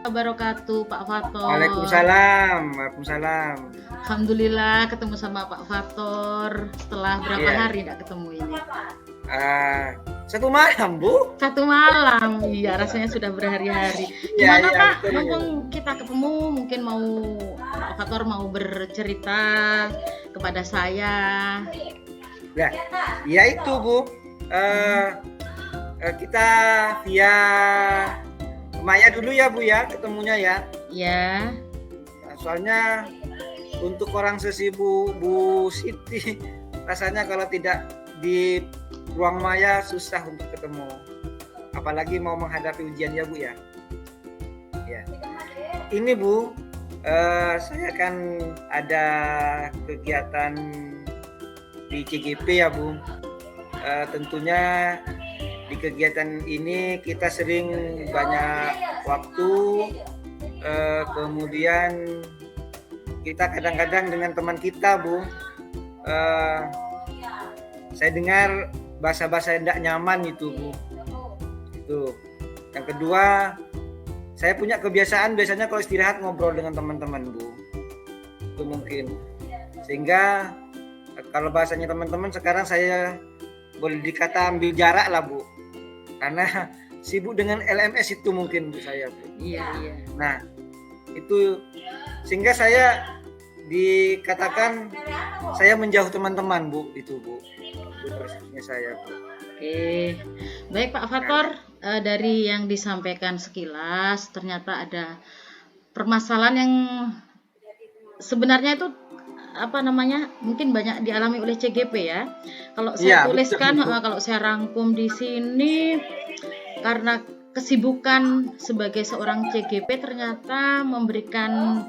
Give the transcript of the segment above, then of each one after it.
wabarakatuh, Pak Fathor. Waalaikumsalam, Waalaikumsalam. Alhamdulillah ketemu sama Pak Fathor setelah berapa Iya. hari nggak ketemu ini? 1 malam, Bu. 1 malam, iya rasanya sudah berhari-hari. Iya, Gimana iya, Pak? betul, Mumpung kita ketemu, mungkin mau Pak Fathor mau bercerita kepada saya. Ya, ya itu, Bu. Kita via Maya dulu ya, Bu ya, ketemunya ya. Ya, Soalnya untuk orang sesibuk Bu Siti, rasanya kalau tidak di ruang maya susah untuk ketemu. Apalagi mau menghadapi ujian ya, Bu ya. Ya. Ini Bu, saya kan ada kegiatan di CGP ya, Bu. Tentunya di kegiatan ini kita sering banyak waktu, kemudian kita kadang-kadang dengan teman kita, Bu, saya dengar bahasa-bahasa yang tidak nyaman itu, Bu. Itu. Yang kedua, saya punya kebiasaan biasanya kalau istirahat ngobrol dengan teman-teman, Bu. Itu mungkin. Sehingga kalau bahasanya teman-teman sekarang saya boleh dikata ambil jarak lah, Bu. Karena sibuk dengan LMS itu mungkin, Bu, saya, Bu. iya. Nah, itu sehingga saya dikatakan saya menjauh teman-teman, Bu, itu, Bu. Itu persisnya saya, Bu. Oke, baik Pak Fathor, dari yang disampaikan sekilas ternyata ada permasalahan yang sebenarnya itu mungkin banyak dialami oleh CGP ya. Kalau saya Iya, tuliskan, betul. kalau saya rangkum di sini, karena kesibukan sebagai seorang CGP ternyata memberikan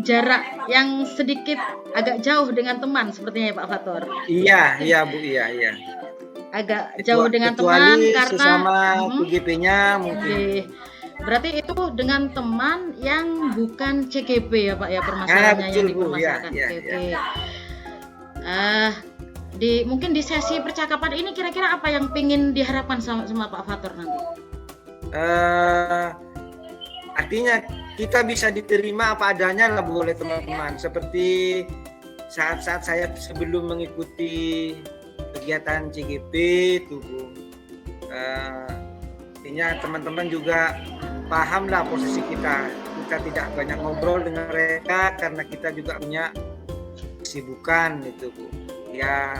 jarak yang sedikit agak jauh dengan teman sepertinya ya Pak Fathor. Iya, Bu, iya. Agak jauh dengan teman kecuali karena sesama PGP-nya mungkin. Berarti itu dengan teman yang bukan CGP ya Pak ya, permasalahannya yang dipermasalahkan CGP. Mungkin di sesi percakapan ini kira-kira apa yang ingin diharapkan sama Pak Fathor nanti? Artinya kita bisa diterima apa adanya lah, Bu, oleh teman-teman. Seperti saat-saat saya sebelum mengikuti kegiatan CGP itu, Bu. Artinya teman-teman juga paham lah posisi kita. Kita tidak banyak ngobrol dengan mereka karena kita juga punya kesibukan itu, Bu. Ya,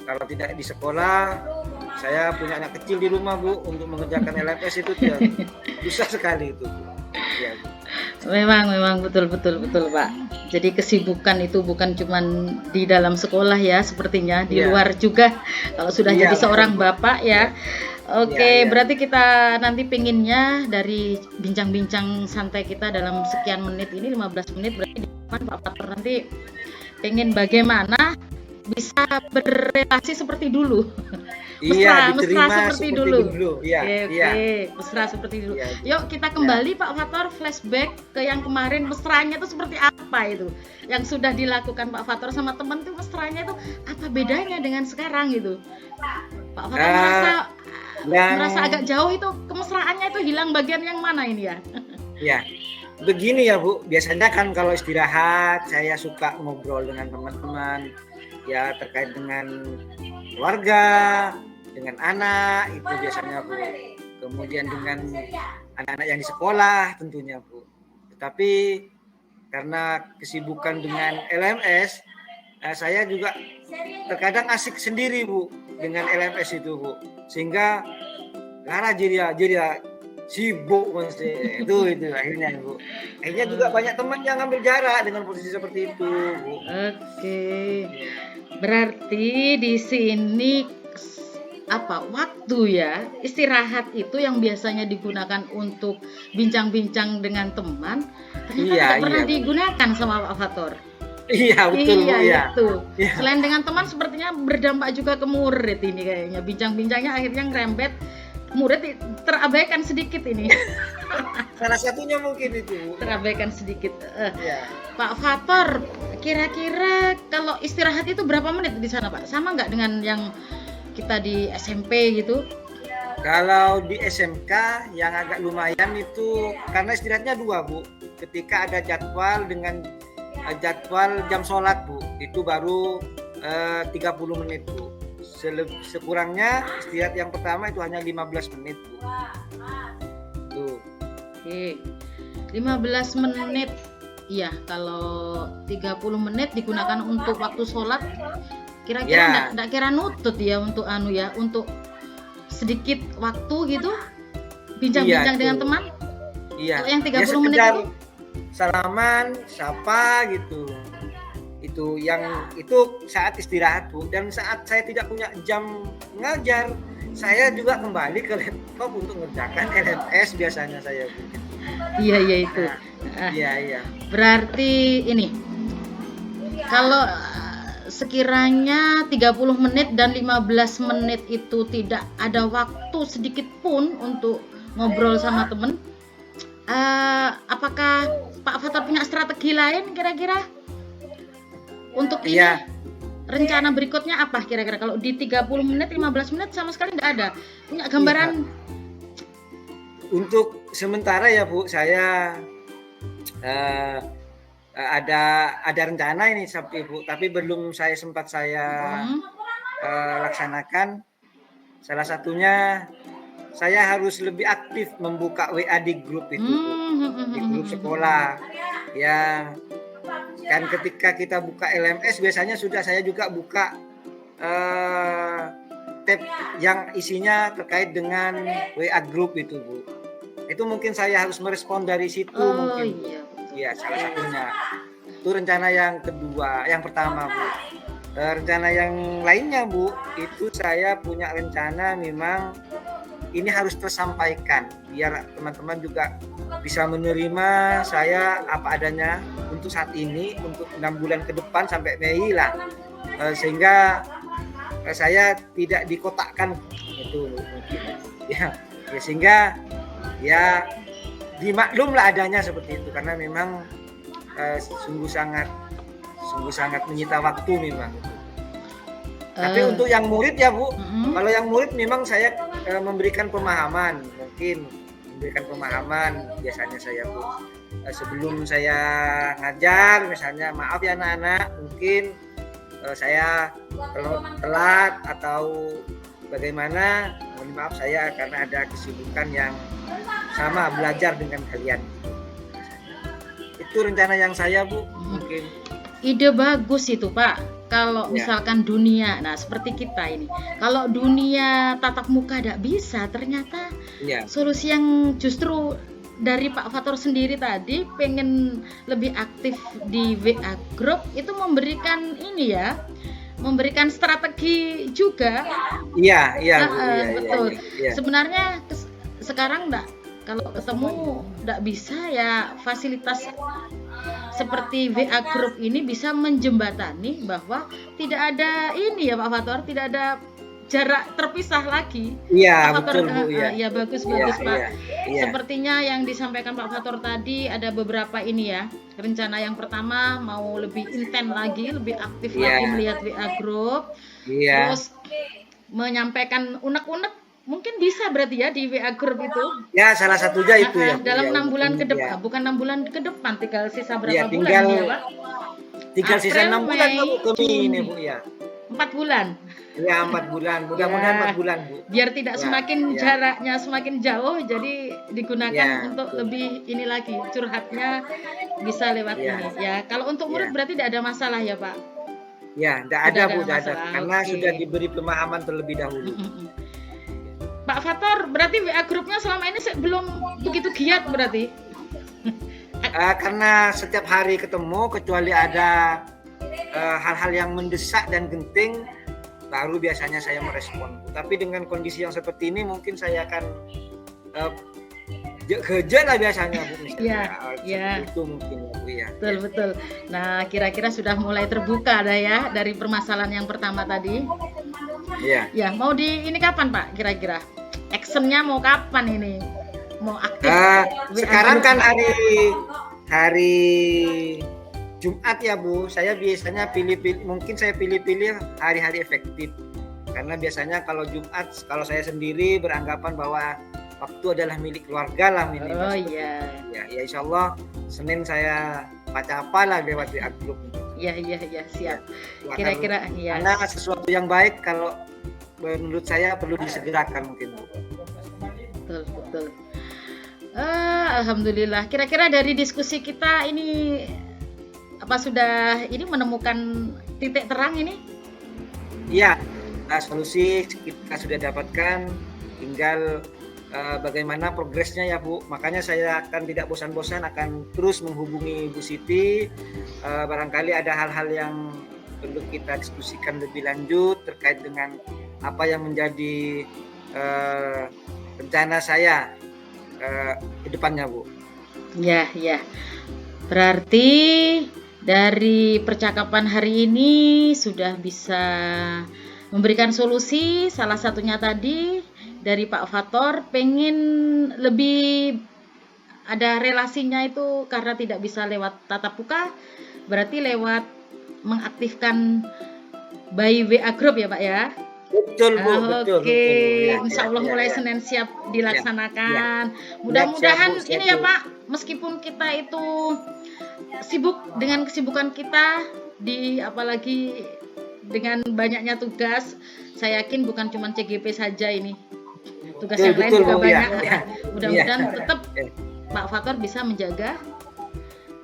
kalau tidak di sekolah, saya punya anak kecil di rumah, Bu, untuk mengerjakan LMS itu ya, susah sekali itu, Bu. Ya, Bu. Memang betul Pak. Jadi kesibukan itu bukan cuma di dalam sekolah ya, sepertinya di luar juga. Kalau sudah jadi seorang bapak ya. Oke, berarti kita nanti pinginnya dari bincang-bincang santai kita dalam sekian menit ini, 15 menit, berarti Pak Fathor nanti pengen bagaimana bisa berrelasi seperti dulu. Mesra seperti dulu. Oke, mesra seperti dulu. Yuk kita kembali Pak Fathor, flashback ke yang kemarin. Mesranya itu seperti apa itu? Yang sudah dilakukan Pak Fathor sama teman itu, mesranya itu apa bedanya dengan sekarang gitu? Pak Fathor merasa agak jauh itu, kemesraannya itu hilang bagian yang mana ini ya? Ya, begini ya, Bu. Biasanya kan kalau istirahat saya suka ngobrol dengan teman-teman ya terkait dengan keluarga, dengan anak itu biasanya, Bu. Kemudian dengan anak-anak yang di sekolah tentunya, Bu. Tetapi karena kesibukan dengan LMS, saya juga terkadang asik sendiri, Bu, dengan LMS itu, Bu. Sehingga karena jadi sibuk mesti itu akhirnya, Bu. Akhirnya juga banyak teman yang ngambil jarak dengan posisi seperti itu, Bu. Oke. Berarti di sini waktu ya, istirahat itu yang biasanya digunakan untuk bincang-bincang dengan teman ternyata tidak pernah digunakan sama Pak Fathor. Iya, betul, Bu, ya. Itu. Selain dengan teman sepertinya berdampak juga ke murid ini kayaknya. Bincang-bincangnya akhirnya ngerembet, murid terabaikan sedikit ini. Salah satunya mungkin itu. Terabaikan sedikit. Pak Fathor, kira-kira kalau istirahat itu berapa menit di sana, Pak? Sama nggak dengan yang kita di SMP gitu? Kalau di SMK yang agak lumayan itu karena istirahatnya 2 Bu. Ketika ada jadwal dengan jadwal jam sholat Bu, itu baru 30 menit Bu. Sekurangnya istirahat yang pertama itu hanya 15 menit Bu. Tuh. Oke. 15 menit. Iya, kalau 30 menit digunakan untuk waktu sholat, kira-kira enggak kira nutut ya untuk untuk sedikit waktu gitu bincang-bincang dengan teman. Iya. Kalau yang 30 menit itu salaman, sapa gitu. Itu saat istirahat Bu, dan saat saya tidak punya jam ngajar, saya juga kembali ke laptop untuk mengerjakan LMS biasanya saya Bu. Iya itu. Iya. Berarti ini kalau sekiranya 30 menit dan 15 menit itu tidak ada waktu sedikit pun untuk ngobrol sama temen, apakah Pak Fathor punya strategi lain kira-kira untuk ini? Rencana berikutnya apa kira-kira kalau di 30 menit 15 menit sama sekali tidak ada punya gambaran? Untuk sementara ya Bu, saya ada rencana ini tapi belum sempat saya laksanakan. Salah satunya saya harus lebih aktif membuka WA di grup itu, di grup sekolah. Ya, kan ketika kita buka LMS biasanya saya juga buka tab yang isinya terkait dengan WA grup itu Bu. Itu mungkin saya harus merespon dari situ mungkin. Iya, salah satunya. Itu rencana yang kedua, yang pertama Bu. Rencana yang lainnya Bu, itu saya punya rencana memang ini harus tersampaikan biar teman-teman juga bisa menerima saya apa adanya untuk saat ini, untuk 6 bulan ke depan sampai Mei lah. Sehingga saya tidak dikotakkan itu mungkin. Ya, sehingga ya dimaklumlah adanya seperti itu karena memang sungguh sangat menyita waktu memang. Tapi untuk yang murid ya Bu, kalau yang murid memang saya memberikan pemahaman, biasanya saya Bu. Sebelum saya ngajar misalnya, maaf ya anak-anak, mungkin saya telat atau bagaimana, mohon maaf saya karena ada kesibukan yang sama belajar dengan kalian. Itu rencana yang saya Bu, mungkin. Ide bagus itu Pak. Kalau misalkan dunia, nah seperti kita ini, kalau dunia tatap muka tidak bisa, ternyata solusi yang justru dari Pak Fathor sendiri tadi pengen lebih aktif di WA Group itu memberikan ini ya, memberikan strategi juga. Iya, betul. Iya. Sebenarnya sekarang enggak, kalau ketemu enggak bisa ya, fasilitas seperti WA Group ini bisa menjembatani bahwa tidak ada ini ya Pak Fathor, tidak ada jarak terpisah lagi. Iya, betul Bu. Iya, bagus Pak. Iya. Sepertinya yang disampaikan Pak Fathor tadi ada beberapa ini ya. Rencana yang pertama mau lebih intens lagi, lebih aktif lagi melihat WA Group. Terus menyampaikan unek-unek mungkin bisa berarti ya di WA Group itu. Ya, salah satunya itu ya. Dalam 6 bulan ke depan, bukan 6 bulan ke depan, tinggal sisa berapa bulan ya, Pak? Tinggal sisa 6 bulan Bu ini Bu ya. 4 bulan. Ya, 4 bulan. Mudah-mudahan 4 bulan Bu. Biar tidak semakin jaraknya semakin jauh, jadi digunakan untuk lebih ini lagi, curhatnya bisa lewat ini. Ya, kalau untuk murid berarti tidak ada masalah ya, Pak? Ya, tidak ada Bu, tidak ada. Karena sudah diberi pemahaman terlebih dahulu. Pak Fathor, berarti WA grupnya selama ini belum begitu giat berarti? Karena setiap hari ketemu, kecuali ada hal-hal yang mendesak dan genting, baru biasanya saya merespon. Tapi dengan kondisi yang seperti ini, mungkin saya akan kerja lah biasanya Bu. Iya. Itu mungkin Bu ya. Betul. Nah, kira-kira sudah mulai terbuka dah ya dari permasalahan yang pertama tadi. Iya. Ya, mau di ini kapan Pak kira-kira? Actionnya mau kapan ini? Mau aktif? Sekarang kan hari Jumat ya Bu. Saya biasanya mungkin saya pilih-pilih hari-hari efektif. Karena biasanya kalau Jumat, kalau saya sendiri beranggapan bahwa waktu adalah milik keluarga lah minimal. Oh iya. Ya insya Allah Senin saya baca apalah lewat WA grup. Iya siap. Ya, Kira-kira ya. Karena sesuatu yang baik kalau menurut saya perlu disegerakan mungkin. Betul. Alhamdulillah. Kira-kira dari diskusi kita ini apa sudah ini menemukan titik terang ini? Iya, solusi kita sudah dapatkan, tinggal bagaimana progresnya ya Bu. Makanya saya akan tidak bosan-bosan akan terus menghubungi Bu Siti. Barangkali ada hal-hal yang perlu kita diskusikan lebih lanjut terkait dengan apa yang menjadi rencana saya ke depannya Bu. Ya. Berarti dari percakapan hari ini sudah bisa memberikan solusi. Salah satunya tadi dari Pak Fathor pengen lebih ada relasinya itu karena tidak bisa lewat tatap muka, berarti lewat mengaktifkan by WA group ya Pak ya. Betul Bu, betul. Oke, Ya, insya Allah mulai Senin siap dilaksanakan. Mudah-mudahan siap, Bu, ini ya Pak, meskipun kita itu sibuk dengan kesibukan kita apalagi dengan banyaknya tugas, saya yakin bukan cuma CGP saja ini. Tugas yang lain juga banyak. Mudah-mudahan tetap Pak Fathor bisa menjaga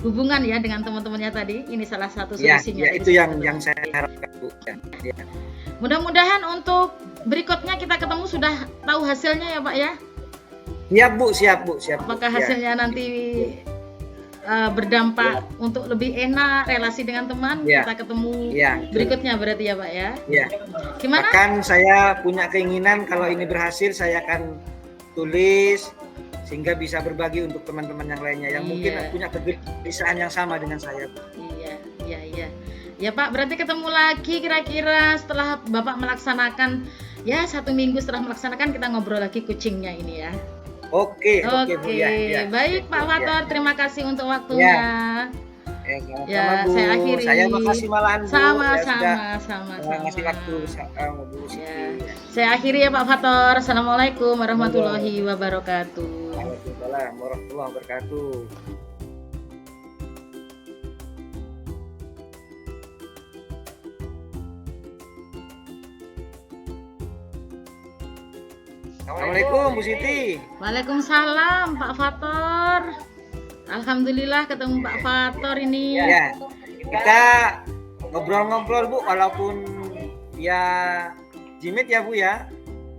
hubungan ya dengan teman-temannya tadi. Ini salah satu solusinya. Ya, itu yang saya harapkan Bu. Ya. Mudah-mudahan untuk berikutnya kita ketemu sudah tahu hasilnya ya Pak ya. Siap Bu, siap. Apakah hasilnya nanti berdampak untuk lebih enak relasi dengan teman, kita ketemu berikutnya berarti ya Pak ya. Iya. Gimana? Bahkan saya punya keinginan kalau ini berhasil saya akan tulis sehingga bisa berbagi untuk teman-teman yang lainnya yang mungkin punya kegelisahan yang sama dengan saya. Iya. Ya Pak, berarti ketemu lagi kira-kira setelah Bapak melaksanakan ya 1 minggu setelah melaksanakan kita ngobrol lagi kucingnya ini ya. Oke. Bu, ya. Baik Pak Fathor, terima kasih untuk waktunya. Ya, Bu. Saya akhiri. Saya makasih malahan Bu. Sama. Ngasih waktu Bu Siti. Saya akhiri ya Pak Fathor. Assalamualaikum warahmatullahi wabarakatuh. Waalaikumsalam warahmatullahi wabarakatuh. Assalamualaikum Bu Siti. Waalaikumsalam Pak Fathor. Alhamdulillah ketemu Pak Fathor ini. Ya, kita ngobrol-ngobrol Bu, walaupun ya jimit ya Bu ya.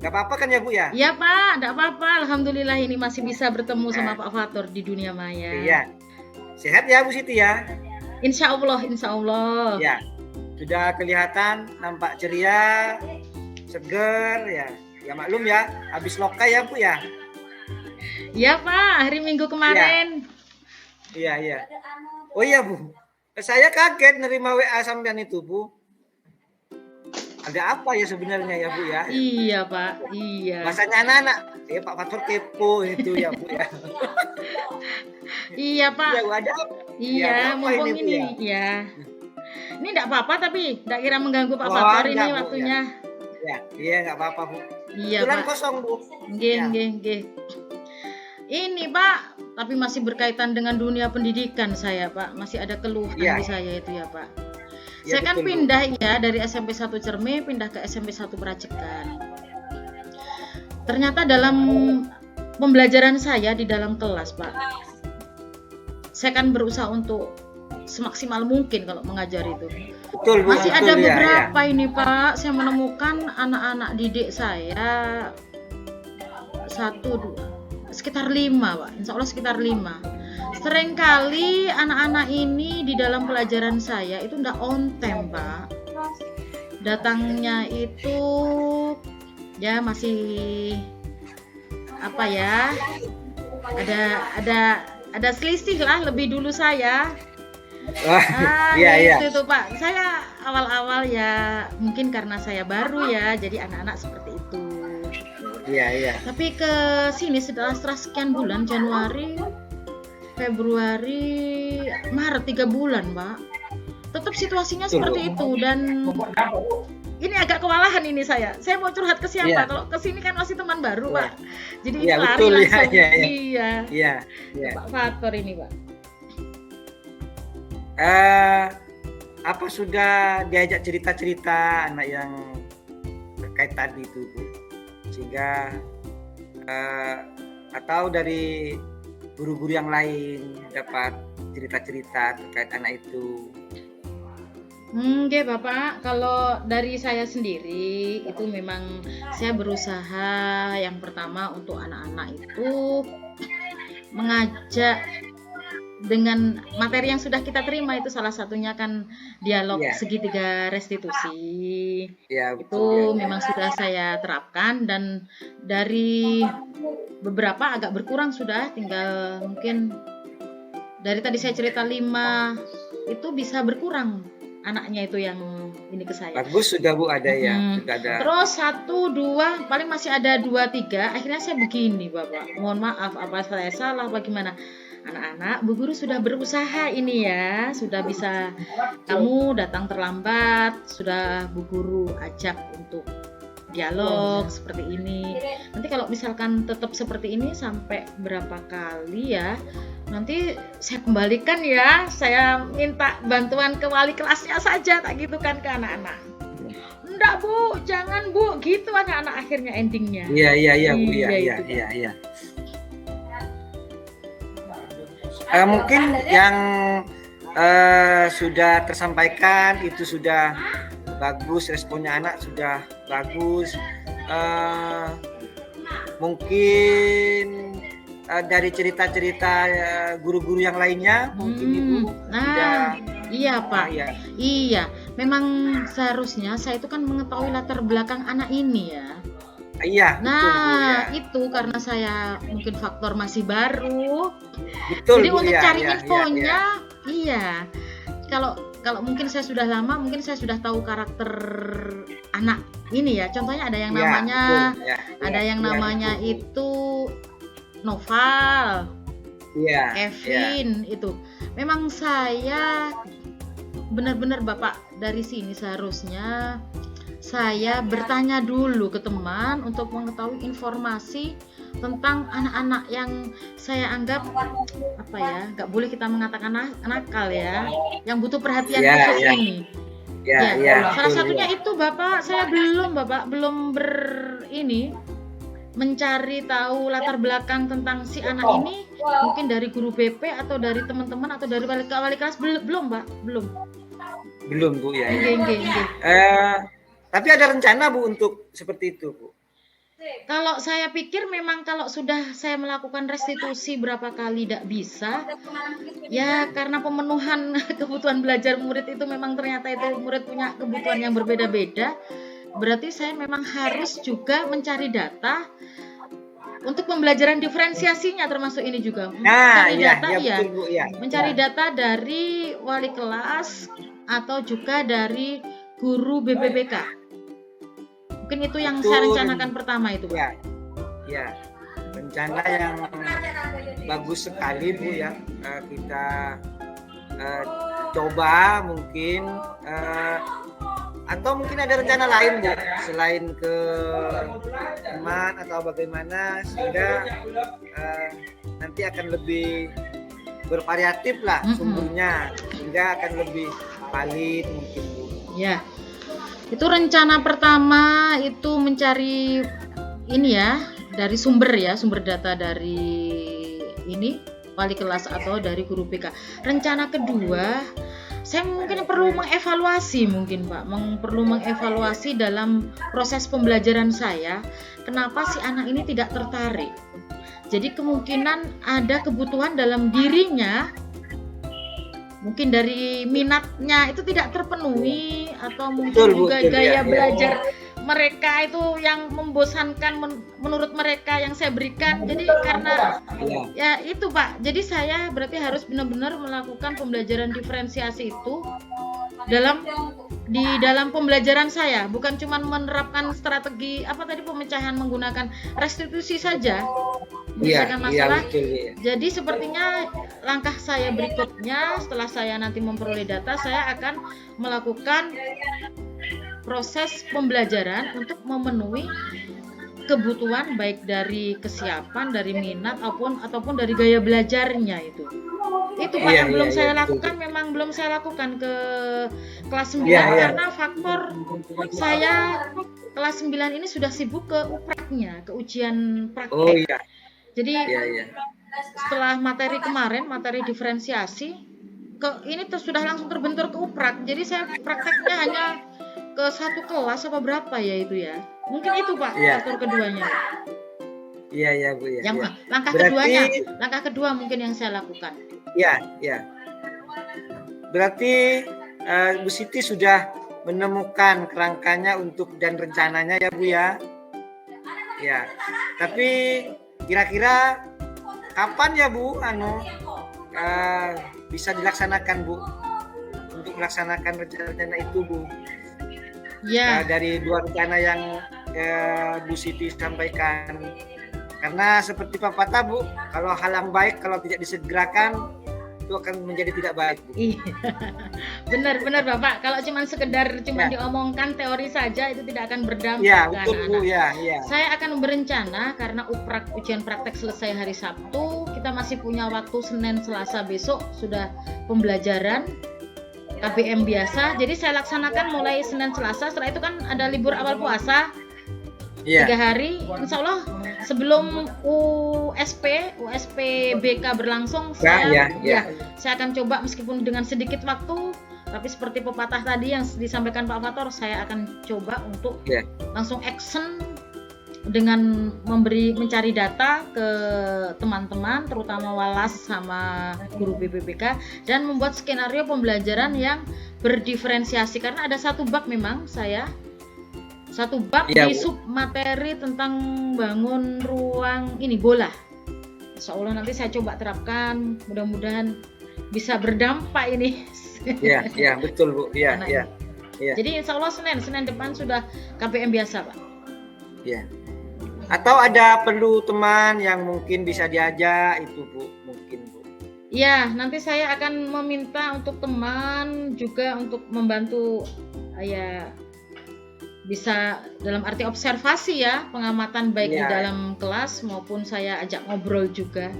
Gak apa-apa kan ya Bu ya? Iya Pak, gak apa-apa. Alhamdulillah ini masih bisa bertemu sama Pak Fathor di dunia maya. Iya. Sehat ya Bu Siti ya? Insya Allah. Ya, sudah kelihatan nampak ceria, seger ya. Ya maklum ya, habis lokai ya Bu ya? Iya Pak, hari Minggu kemarin. Iya. Oh iya Bu, saya kaget nerima WA sampean itu Bu. Ada apa ya sebenarnya ya Bu ya? Iya Pak, iya. Masanya anak-anak, Pak Fathor kepo itu ya Bu ya. Iya Pak. Ya, ada. Iya, mumpung ini ya. Ini enggak apa-apa tapi enggak kira mengganggu Pak Fathor ini Bu, waktunya. Iya enggak apa-apa Bu. Iya Pak. Kosong Bu. Nggih. Ini Pak, tapi masih berkaitan dengan dunia pendidikan saya Pak. Masih ada keluhan di saya itu ya Pak. Ya, saya kan betul, pindah ya dari SMP 1 Cerme pindah ke SMP 1 Peracekan. Ternyata dalam pembelajaran saya di dalam kelas Pak, saya kan berusaha untuk semaksimal mungkin kalau mengajar itu. Betul, Bu, masih ada beberapa ya. ini Pak, saya menemukan anak-anak didik saya 1, 2, sekitar 5 Pak, insya Allah sekitar 5. Seringkali anak-anak ini di dalam pelajaran saya itu enggak on time Pak. Datangnya itu ya masih apa ya, ada selisih lah lebih dulu saya. Iya. Itu Pak, saya awal-awal ya mungkin karena saya baru ya, jadi anak-anak seperti itu. Iya. Tapi ke sini setelah sekian bulan, Januari, Februari, Maret, 3 bulan Pak, tetap situasinya seperti itu dan ini agak kewalahan ini saya. Saya mau curhat ke siapa? Iya. Kalau ke sini kan masih teman baru, Pak. Jadi Iya, lari betul, iya, langsung. iya, iya. Iya. Iya, iya. Pak Fator ini, Pak. Apa sudah diajak cerita-cerita anak yang terkait tadi itu, Bu? Sehingga atau dari guru-guru yang lain dapat cerita-cerita terkait anak itu. Oke Bapak, kalau dari saya sendiri itu memang saya berusaha yang pertama untuk anak-anak itu mengajak dengan materi yang sudah kita terima, itu salah satunya kan dialog Iya. segitiga restitusi. Ya, Itu betul. memang sudah saya terapkan, dan dari beberapa agak berkurang sudah, tinggal mungkin dari tadi saya cerita 5 itu bisa berkurang anaknya itu yang ini ke saya. Bagus sudah, Bu, ada ya. Sudah ada. Terus 1, 2, paling masih ada 2, 3. Akhirnya saya begini, Bapak. Mohon maaf apa saya salah apa gimana. Anak-anak, Bu Guru sudah berusaha ini ya. Sudah bisa kamu datang terlambat, sudah Bu Guru ajak untuk dialog seperti ini. Nanti kalau misalkan tetap seperti ini sampai berapa kali ya, nanti saya kembalikan ya, saya minta bantuan ke wali kelasnya saja, tak gitu kan ke anak-anak. Enggak Bu, jangan Bu, gitu anak-anak akhirnya endingnya. Iya, Bu, Iya, iya. Mungkin yang sudah tersampaikan itu sudah bagus, responnya anak sudah bagus. Mungkin dari cerita-cerita guru-guru yang lainnya mungkin Ibu sudah. Iya Pak. Iya, memang seharusnya saya itu kan mengetahui latar belakang anak ini ya. Iya, Nah, betul, Bu, ya. itu karena saya mungkin faktor masih baru. Betul, Jadi Bu, untuk ya, cari ya, infonya, iya. Kalau mungkin saya sudah lama, mungkin saya sudah tahu karakter anak ini ya. Contohnya ada yang namanya, betul, ya, ada yang ya, namanya betul. itu Noval, Iya, Kevin itu. Memang saya benar-benar Bapak dari sini seharusnya saya bertanya dulu ke teman untuk mengetahui informasi tentang anak-anak yang saya anggap apa ya, nggak boleh kita mengatakan nakal ya, yang butuh perhatian khusus ini. Ya, salah satunya itu Bapak, saya belum mencari tahu latar belakang tentang si anak ini, mungkin dari guru BP atau dari teman-teman atau dari wali kelas, belum Pak, belum Bu, ya. Enggak. Tapi ada rencana Bu untuk seperti itu, Bu? Kalau saya pikir memang kalau sudah saya melakukan restitusi berapa kali tidak bisa, ya karena pemenuhan kebutuhan belajar murid itu memang ternyata itu murid punya kebutuhan yang berbeda-beda. Berarti saya memang harus juga mencari data untuk pembelajaran diferensiasinya, termasuk ini juga. Mencari data dari wali kelas atau juga dari guru BPPK. Mungkin itu yang saya rencanakan pertama itu, Pak. Ya, rencana yang bagus sekali Bu ya. Kita coba mungkin atau mungkin ada rencana lain Bu, selain ke teman atau bagaimana, sehingga nanti akan lebih bervariatif lah sumbernya, sehingga akan lebih valid mungkin Bu. Ya. Itu rencana pertama itu mencari ini ya, dari sumber data dari ini wali kelas atau dari guru BK. Rencana kedua, saya mungkin perlu mengevaluasi dalam proses pembelajaran saya, kenapa si anak ini tidak tertarik. Jadi kemungkinan ada kebutuhan dalam dirinya, mungkin dari minatnya itu tidak terpenuhi, atau mungkin gaya belajar mereka itu yang membosankan menurut mereka yang saya berikan. Jadi karena ya itu Pak, jadi saya berarti harus benar-benar melakukan pembelajaran diferensiasi itu di dalam pembelajaran saya, bukan cuma menerapkan strategi pemecahan menggunakan restitusi saja. Masalah. Jadi sepertinya langkah saya berikutnya setelah saya nanti memperoleh data, saya akan melakukan proses pembelajaran untuk memenuhi kebutuhan baik dari kesiapan, dari minat ataupun dari gaya belajarnya itu. Itu Pak yang belum saya lakukan, memang belum saya lakukan ke kelas 9 karena faktor saya kelas 9 ini sudah sibuk ke upraknya, ke ujian praktek. Jadi setelah materi kemarin, materi diferensiasi, ini sudah langsung terbentur ke uprak. Jadi saya prakteknya hanya ke satu kelas apa berapa ya itu ya. Mungkin itu Pak faktor keduanya. Iya Bu ya. Yang langkah kedua mungkin yang saya lakukan. Iya. Berarti Bu Siti sudah menemukan kerangkanya dan rencananya ya Bu ya. Ya. Tapi kira-kira kapan ya Bu bisa dilaksanakan Bu untuk melaksanakan rencana itu Bu? Ya. Dari dua rencana yang Bu Siti sampaikan, karena seperti pepatah Bu, kalau hal yang baik kalau tidak disegerakan itu akan menjadi tidak baik Bu. Benar Bapak, kalau cuma sekedar diomongkan teori saja itu tidak akan berdampak. Ya betul Bu ya. Saya akan berencana karena ujian praktek selesai hari Sabtu, kita masih punya waktu Senin Selasa besok sudah pembelajaran KBM biasa, jadi saya laksanakan mulai Senin Selasa. Setelah itu kan ada libur awal puasa 3 hari, insya Allah sebelum USPBK berlangsung saya akan coba meskipun dengan sedikit waktu, tapi seperti pepatah tadi yang disampaikan Pak Fator, saya akan coba untuk langsung action dengan mencari data ke teman-teman terutama Walas sama guru BPPK dan membuat skenario pembelajaran yang berdiferensiasi, karena ada satu bab di sub materi tentang bangun ruang bola. Insya Allah nanti saya coba terapkan, mudah-mudahan bisa berdampak ini. Iya betul Bu. Iya. Jadi insya Allah Senin depan sudah KBM biasa Pak. Iya. Atau ada perlu teman yang mungkin bisa diajak itu Bu, mungkin Bu. Ya, nanti saya akan meminta untuk teman juga untuk membantu bisa dalam arti observasi ya, pengamatan baik di dalam kelas maupun saya ajak ngobrol juga.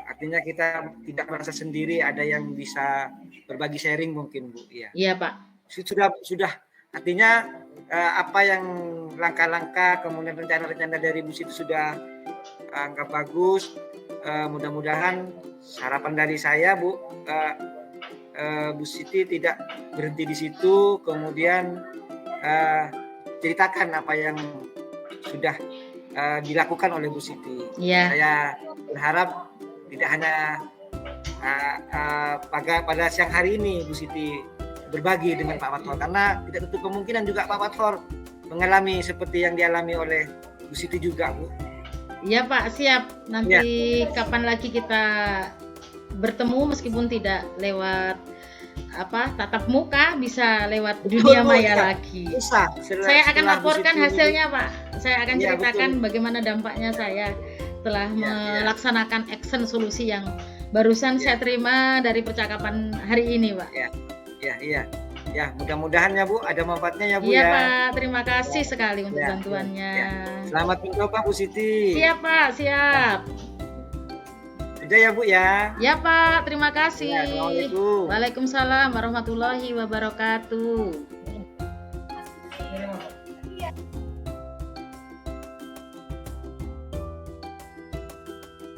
Artinya kita tidak merasa sendiri, ada yang bisa berbagi sharing mungkin Bu. Iya Pak. Sudah artinya apa yang langkah-langkah kemudian rencana-rencana dari Bu Siti sudah anggap bagus. Mudah-mudahan harapan dari saya Bu, Bu Siti tidak berhenti di situ, kemudian ceritakan apa yang sudah dilakukan oleh Bu Siti. Saya berharap tidak hanya pada siang hari ini Bu Siti berbagi dengan Pak Fator, karena tidak tutup kemungkinan juga Pak Fator mengalami seperti yang dialami oleh Bu Siti juga Bu. Iya Pak, siap. Nanti kapan lagi kita bertemu meskipun tidak lewat tatap muka, bisa lewat dunia maya lagi. Saya akan laporkan hasilnya Pak. Saya akan ceritakan bagaimana dampaknya saya setelah melaksanakan action solusi yang barusan saya terima dari percakapan hari ini Pak. Ya, mudah-mudahan ya Bu ada manfaatnya ya Bu. Iya Pak, terima kasih sekali untuk bantuannya. Selamat mencoba Bu Siti. Siap Pak, siap. Udah ya Bu ya. Ya Pak, terima kasih. Assalamualaikum. Waalaikumsalam warahmatullahi wabarakatuh.